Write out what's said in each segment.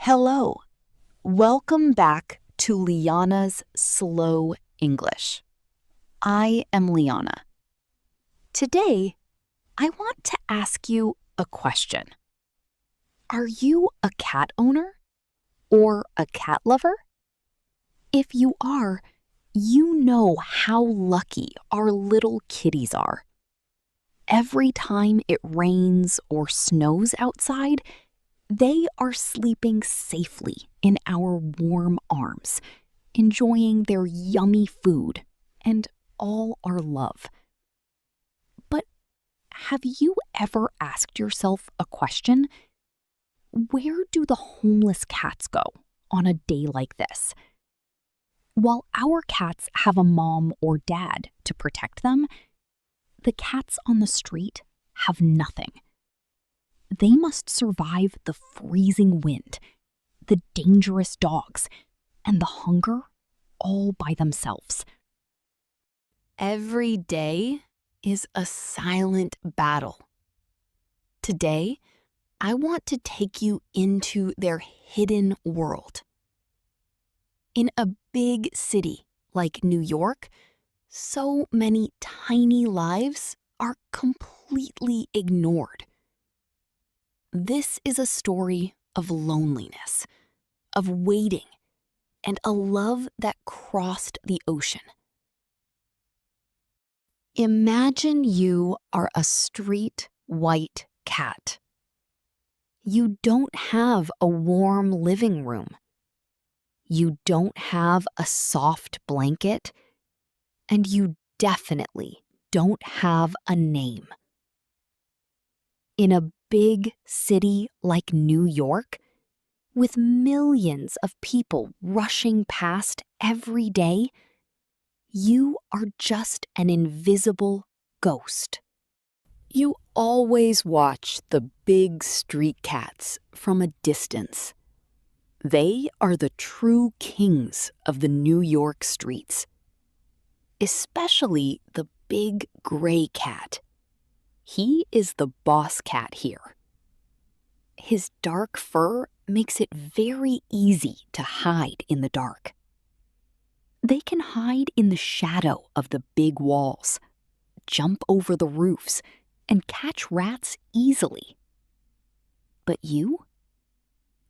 Hello, welcome back to Liana's Slow English. I am Liana. Today, I want to ask you a question. Are you a cat owner or a cat lover? If you are, you know how lucky our little kitties are. Every time it rains or snows outside, they are sleeping safely in our warm arms, enjoying their yummy food and all our love. But have you ever asked yourself a question? Where do the homeless cats go on a day like this? While our cats have a mom or dad to protect them, the cats on the street have nothing. They must survive the freezing wind, the dangerous dogs, and the hunger all by themselves. Every day is a silent battle. Today, I want to take you into their hidden world. In a big city like New York, so many tiny lives are completely ignored. This is a story of loneliness, of waiting, and a love that crossed the ocean. Imagine you are a street white cat. You don't have a warm living room. You don't have a soft blanket, and you definitely don't have a name. In a big city like New York, with millions of people rushing past every day, you are just an invisible ghost. You always watch the big street cats from a distance. They are the true kings of the New York streets, especially the big gray cat. He is the boss cat here. His dark fur makes it very easy to hide in the dark. They can hide in the shadow of the big walls, jump over the roofs, and catch rats easily. But you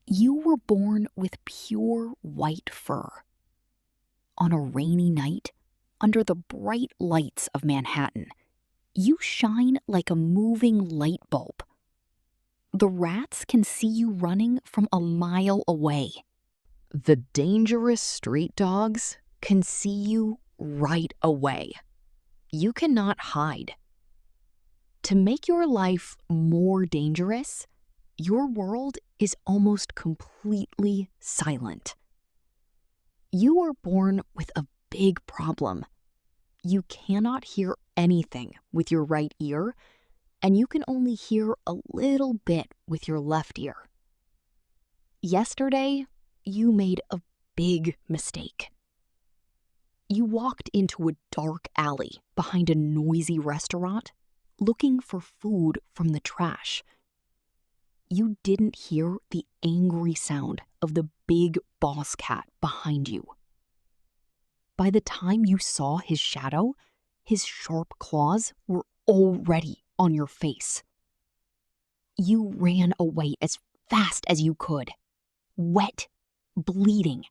were born with pure white fur. On a rainy night, under the bright lights of Manhattan, you shine like a moving light bulb. The rats can see you running from a mile away. The dangerous street dogs can see you right away. You cannot hide. To make your life more dangerous, your world is almost completely silent. You are born with a big problem. You cannot hear anything with your right ear, and you can only hear a little bit with your left ear. Yesterday, you made a big mistake. You walked into a dark alley behind a noisy restaurant, looking for food from the trash. You didn't hear the angry sound of the big boss cat behind you. By the time you saw his shadow, his sharp claws were already on your face. You ran away as fast as you could, wet, bleeding,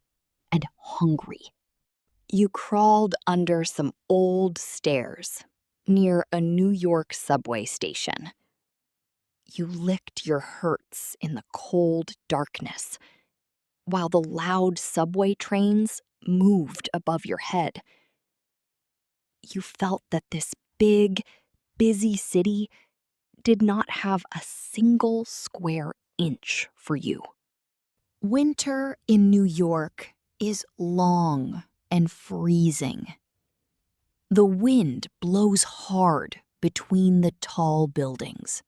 and hungry. You crawled under some old stairs near a New York subway station. You licked your hurts in the cold darkness while the loud subway trains moved above your head. You felt that this big, busy city did not have a single square inch for you. Winter in New York is long and freezing. The wind blows hard between the tall buildings.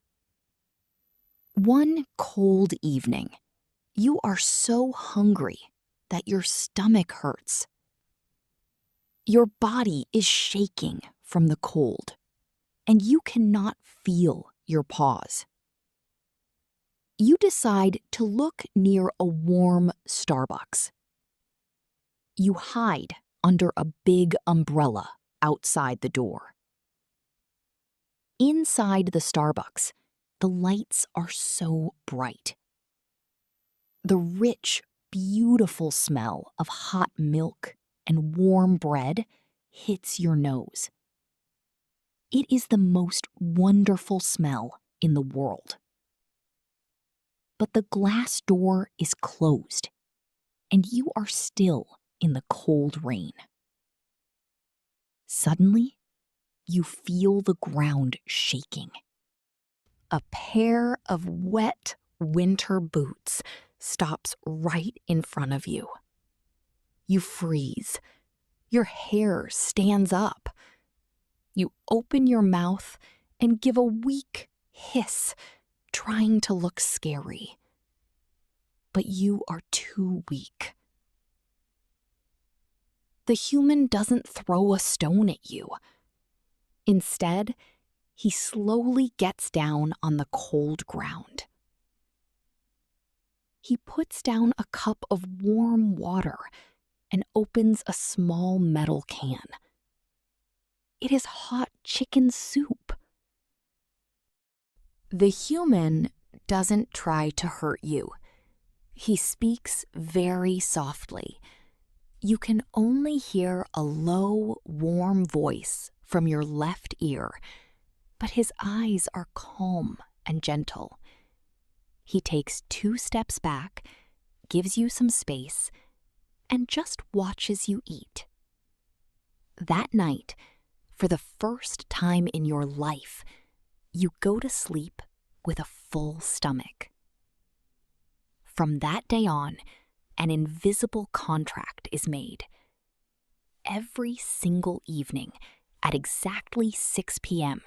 One cold evening, you are so hungry that your stomach hurts. Your body is shaking from the cold, and you cannot feel your paws. You decide to look near a warm Starbucks. You hide under a big umbrella outside the door. Inside the Starbucks, the lights are so bright. The rich, beautiful smell of hot milk and warm bread hits your nose. It is the most wonderful smell in the world. But the glass door is closed, and you are still in the cold rain. Suddenly, you feel the ground shaking. A pair of wet winter boots stops right in front of you. You freeze. Your hair stands up. You open your mouth and give a weak hiss, trying to look scary. But you are too weak. The human doesn't throw a stone at you. Instead, he slowly gets down on the cold ground. He puts down a cup of warm water and opens a small metal can. It is hot chicken soup. The human doesn't try to hurt you. He speaks very softly. You can only hear a low, warm voice from your left ear, but his eyes are calm and gentle. He takes 2 steps back, gives you some space, and just watches you eat. That night, for the first time in your life, you go to sleep with a full stomach. From that day on, an invisible contract is made. Every single evening, at exactly 6 p.m.,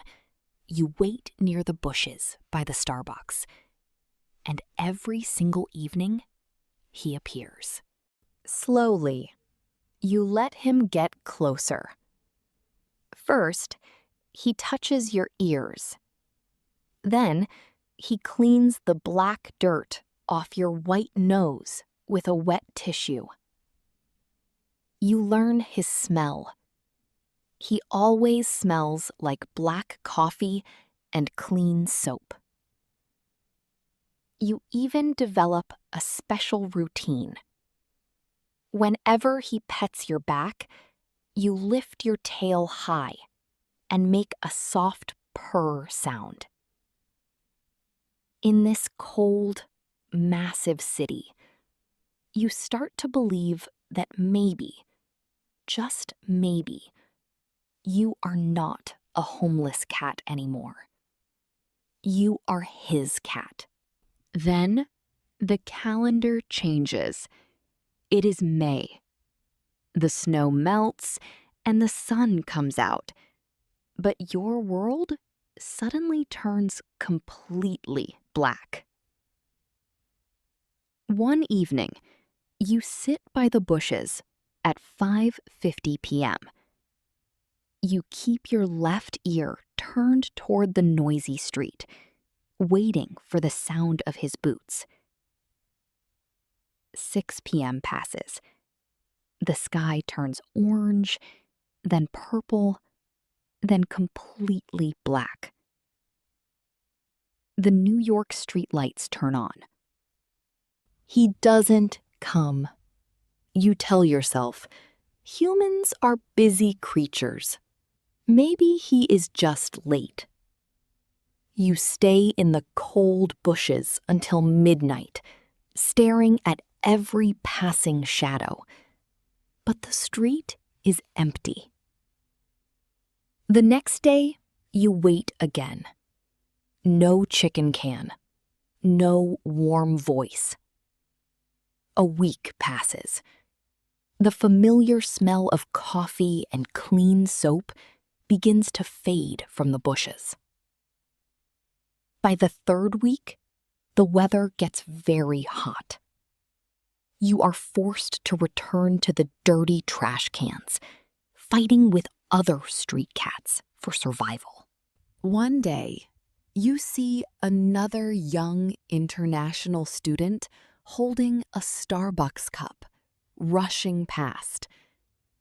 you wait near the bushes by the Starbucks. And every single evening, he appears. Slowly, you let him get closer. First, he touches your ears. Then, he cleans the black dirt off your white nose with a wet tissue. You learn his smell. He always smells like black coffee and clean soap. You even develop a special routine. Whenever he pets your back, you lift your tail high and make a soft purr sound. In this cold, massive city, you start to believe that maybe, just maybe, you are not a homeless cat anymore. You are his cat. Then the calendar changes. It is May. The snow melts and the sun comes out. But your world suddenly turns completely black. One evening, you sit by the bushes at 5:50 p.m. You keep your left ear turned toward the noisy street, waiting for the sound of his boots. 6 p.m. passes. The sky turns orange, then purple, then completely black. The New York streetlights turn on. He doesn't come. You tell yourself, humans are busy creatures. Maybe he is just late. You stay in the cold bushes until midnight, staring at every passing shadow. But the street is empty. The next day, you wait again. No chicken can. No warm voice. A week passes. The familiar smell of coffee and clean soap begins to fade from the bushes. By the 3rd week, the weather gets very hot. You are forced to return to the dirty trash cans, fighting with other street cats for survival. One day, You see another young international student holding a Starbucks cup, rushing past.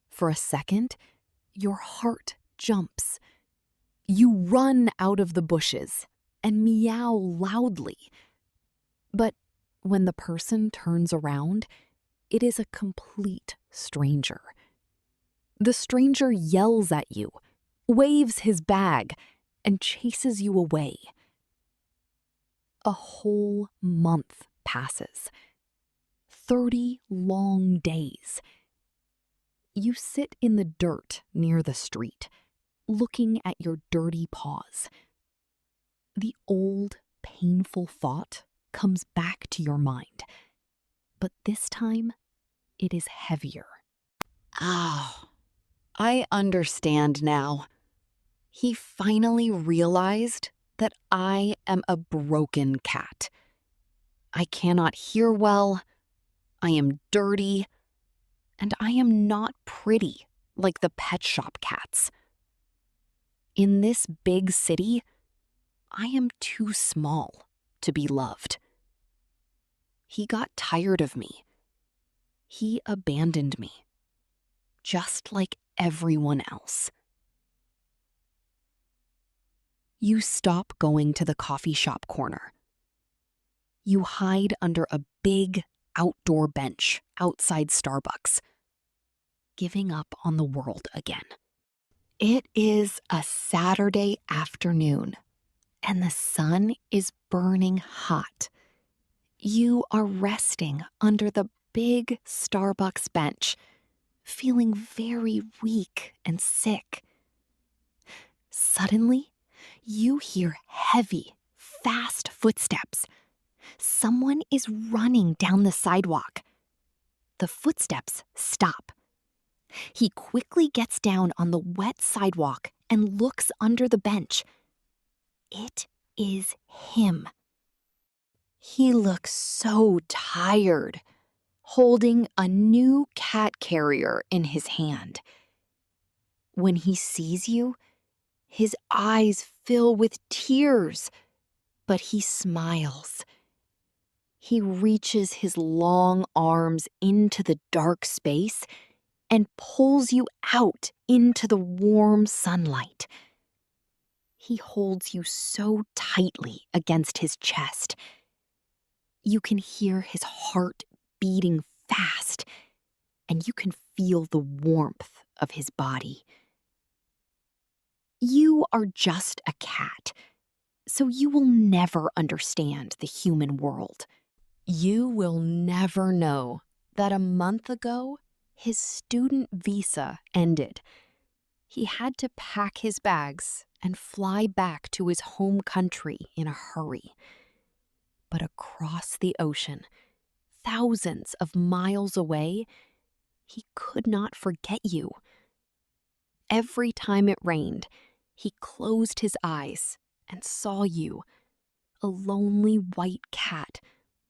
For a second, your heart jumps. You run out of the bushes and meow loudly. But when the person turns around, it is a complete stranger. The stranger yells at you, waves his bag, and chases you away. A whole month passes. 30 long days. You sit in the dirt near the street, looking at your dirty paws. The old, painful thought comes back to your mind, but this time it is heavier. Oh, I understand now. He finally realized that I am a broken cat. I cannot hear well, I am dirty, and I am not pretty like the pet shop cats. In this big city, I am too small to be loved. He got tired of me. He abandoned me, just like everyone else. You stop going to the coffee shop corner. You hide under a big outdoor bench outside Starbucks, giving up on the world again. It is a Saturday afternoon, and the sun is burning hot. You are resting under the big Starbucks bench, feeling very weak and sick. Suddenly, you hear heavy, fast footsteps. Someone is running down the sidewalk. The footsteps stop. He quickly gets down on the wet sidewalk and looks under the bench. It is him. He looks so tired, holding a new cat carrier in his hand. When he sees you, his eyes fill with tears, but he smiles. He reaches his long arms into the dark space and pulls you out into the warm sunlight. He holds you so tightly against his chest. You can hear his heart beating fast, and you can feel the warmth of his body. You are just a cat, so you will never understand the human world. You will never know that a month ago, his student visa ended. He had to pack his bags and fly back to his home country in a hurry. But across the ocean, thousands of miles away, he could not forget you. Every time it rained, he closed his eyes and saw you, a lonely white cat,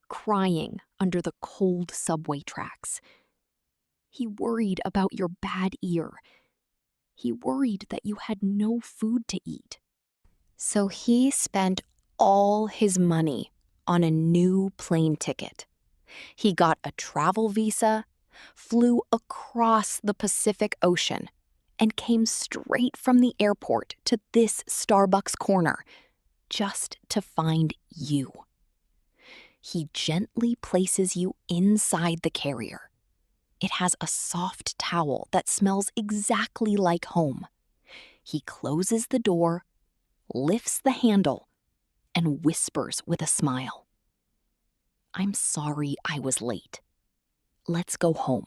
crying under the cold subway tracks. He worried about your bad ear. He worried that you had no food to eat. So he spent all his money on a new plane ticket. He got a travel visa, flew across the Pacific Ocean, and came straight from the airport to this Starbucks corner just to find you. He gently places you inside the carrier. It has a soft towel that smells exactly like home. He closes the door, lifts the handle, and whispers with a smile, "I'm sorry I was late. Let's go home."